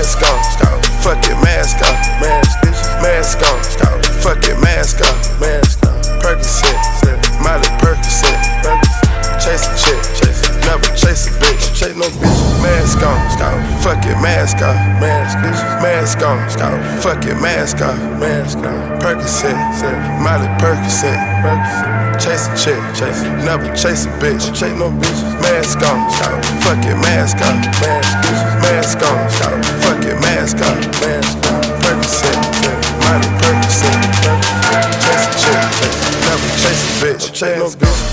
mask on, fuck it, mask on, mask on, fuck it, mask on, Percocet, Miley Percocet, chase a chick, never chase a bitch, chase no bitch, mask on, fuck it, mask on, mask on, fuck it, mask on, Percocet, Miley Percocet, chase a chick, never chase a bitch, chase no bitch, mask on, fuck it, mask on, mask on, fuck it, mask on, Percocet, Miley Percocet, chase a chick, never chase a bitch, chase no bitch.